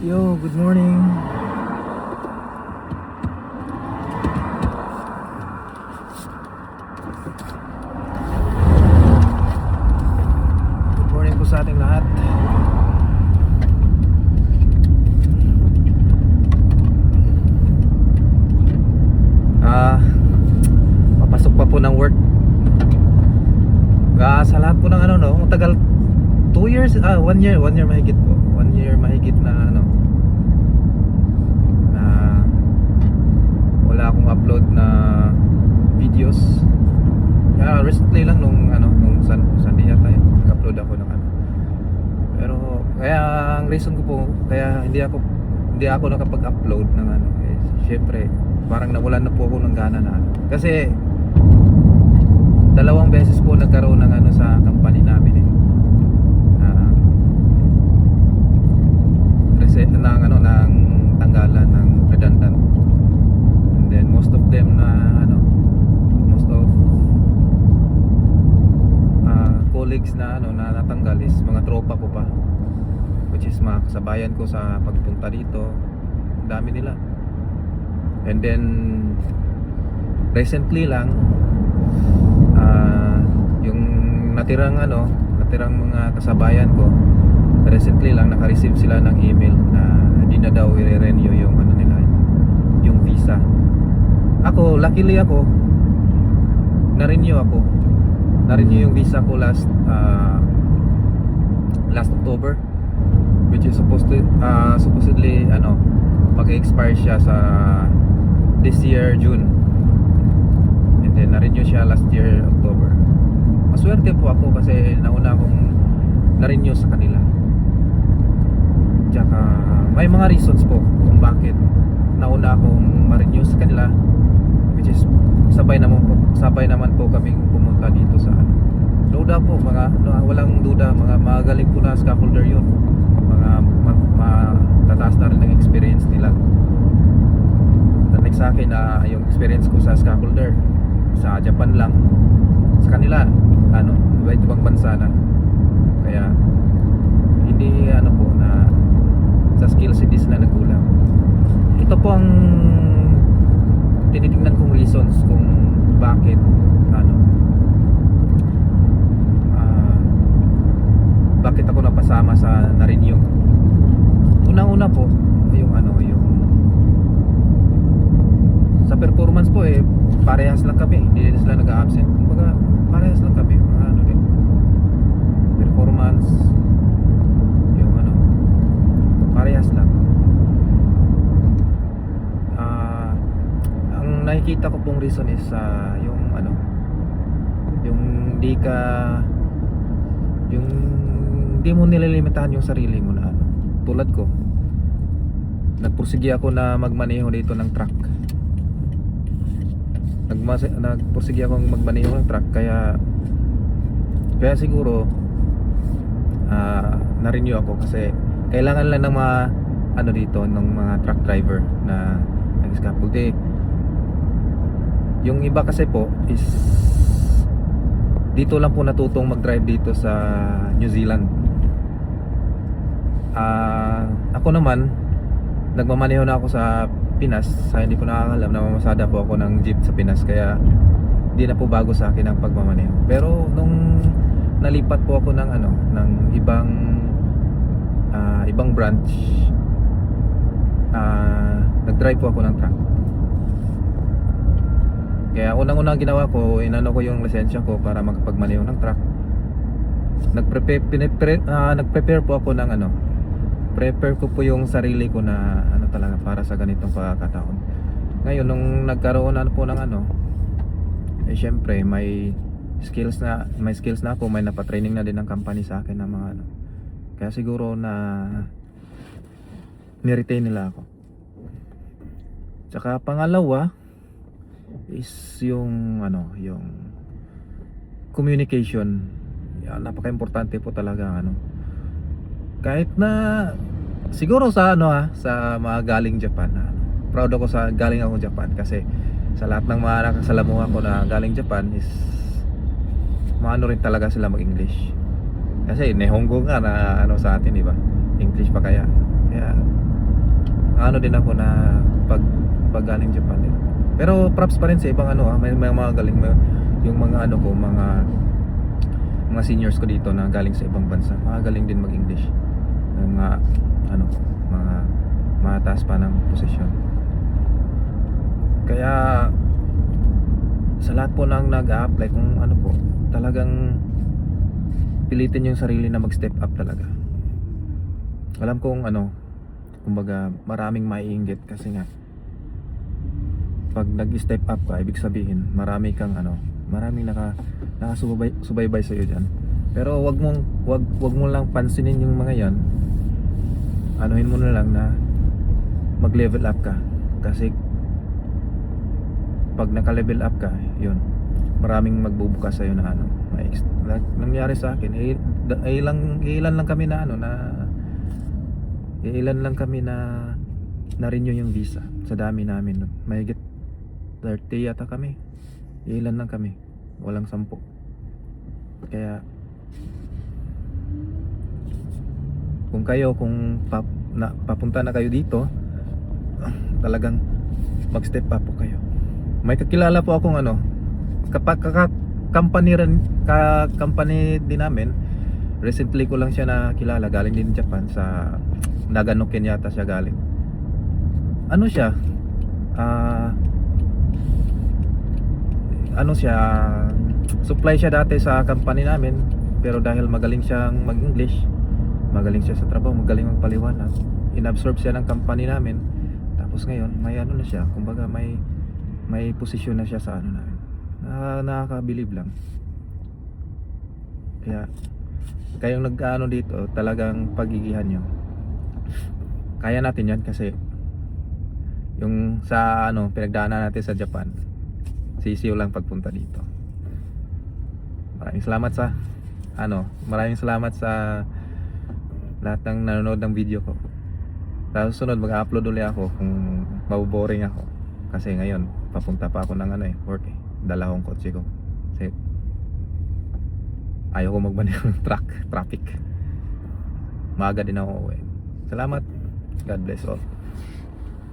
Yo, good morning. Good morning po sa ating lahat. Papasok pa po ng work. Sa lahat po ng ang tagal 2 years, 1 year mahigit po. 1 year mahigit na na wala akong upload na videos. Recently lang nung Sunday yata nag-upload ako ng Pero kaya ang reason ko po kaya hindi ako nakapag-upload ng syempre parang nawalan na po ako ng gana na kasi dalawang beses po nagkaroon ng sa company namin ng tanggalan ng redundant, and then most of them colleagues na natanggal is mga tropa ko pa, which is mga kasabayan ko sa pagpunta dito. Ang dami nila. And then recently lang yung natirang mga kasabayan ko, recently lang naka-receive sila ng email na hindi na daw i-renew yung nila, yung visa. Luckily na-renew yung visa ko last October, which is supposedly mag-expire siya sa this year June, and then na-renew siya last year October. Maswerte po ako kasi nauna akong na-renew sa kanila. Tsaka may mga reasons po kung bakit nauna akong ma-renew sa kanila, which is sabay naman po kaming pumunta dito sa duda po, walang duda, mga magaling po na scaffolder yun, tataas na rin ang experience nila. Sa akin yung experience ko sa scaffolder sa Japan lang, sa kanila iba't ibang bansa na, kaya hindi po na sa skills hindi sila nagkulang. Ito po ang tinitingnan kong reasons kung bakit bakit ako napasama sa na-renew. Unang-una po yung sa performance po parehas lang kami, hindi din sila nag-a-absent. Kumbaga parehas lang kami, din performance, yung parehas lang. Ang nakikita ko pong reason is yung hindi mo nililimitahan yung sarili mo na tulad ko, nagpursige ako na magmaneho dito ng truck. Nagpursige ako magmaneho ng truck, kaya siguro na-renew ako kasi kailangan lang ng mga dito ng mga truck driver na nag-scaffold. Yung iba kasi po is dito lang po natutong mag-drive dito sa New Zealand. Ako naman nagmamaneho na ako sa Pinas, hindi ko nakakalam, namamasada po ako ng jeep sa Pinas, kaya di na po bago sa akin ang pagmamaneho. Pero nung nalipat po ako ng ibang branch, nag-drive po ako ng truck. Kaya unang-unang ginawa ko, ko yung lisensya ko para makapagmaneho ng truck. Nag-prepare po ako ng prepare ko po yung sarili ko na talaga para sa ganitong pagkakataon. Ngayon nung nagkaroon po ng syempre may skills na ako, may napatraining na din ng company sa akin ng mga kaya siguro na ni-retain nila ako. Tsaka pangalawa is yung yung communication. Napaka-importante po talaga kahit na siguro sa sa mga galing Japan, proud ako sa galing ako Japan, kasi sa lahat ng mga nakasalamuhan ko na galing Japan is rin talaga sila mag-English. Kasi Nihongo nga na sa atin, di ba? English pa kaya ano din ako na pag galing Japan din. Pero props pa rin sa ibang ano, may mga galing, yung mga ano ko, mga seniors ko dito na galing sa ibang bansa, magaling din mag-English. Yung mga ano, mga mataas pa ng posisyon. Kaya sa lahat po ng nag-a-apply, kung ano po, talagang pilitin yung sarili na mag-step up talaga. Alam kong ano, kumbaga maraming maiinggit kasi nga pag nag-step up ka, ibig sabihin maraming nakasubaybay sa iyo diyan. Pero wag mo lang pansinin yung mga 'yan. Anuhin mo na lang na mag-level up ka, kasi pag naka-level up ka, yun, maraming magbubukas sa iyo na ano, nangyari sa akin, ilan lang kami na ano na ilan lang kami na renew yung visa sa dami namin, no? Mahigit 30 yata kami, ilan lang kami, walang 10. Kaya kung papunta na kayo dito, talagang mag-step up po kayo. May kakilala po akong ano, company din namin. Recently ko lang siya nakilala, galing din Japan, sa Nagano, Kenyatta siya galing. Ano siya? Supply siya dati sa company namin, pero dahil magaling siyang mag-English, magaling siya sa trabaho, magaling magpaliwanag, inabsorb siya ng company namin. Tapos ngayon, may ano na siya, kumbaga may posisyon na siya sa ano namin. Nakakabilib lang. Kaya kayong nag-ano dito, talagang pagigihan nyo. Kaya natin yan, kasi yung sa ano, pinagdaanan natin sa Japan, sisiw lang pagpunta dito. Maraming salamat sa lahat ng nanonood ng video ko. Sa susunod mag-upload ulit ako kung maboboring ako, kasi ngayon papunta pa ako ng work dala kong kotse ko kasi ayaw ko magmaneho ng traffic. Maaga din ako uwi. Salamat. God bless all.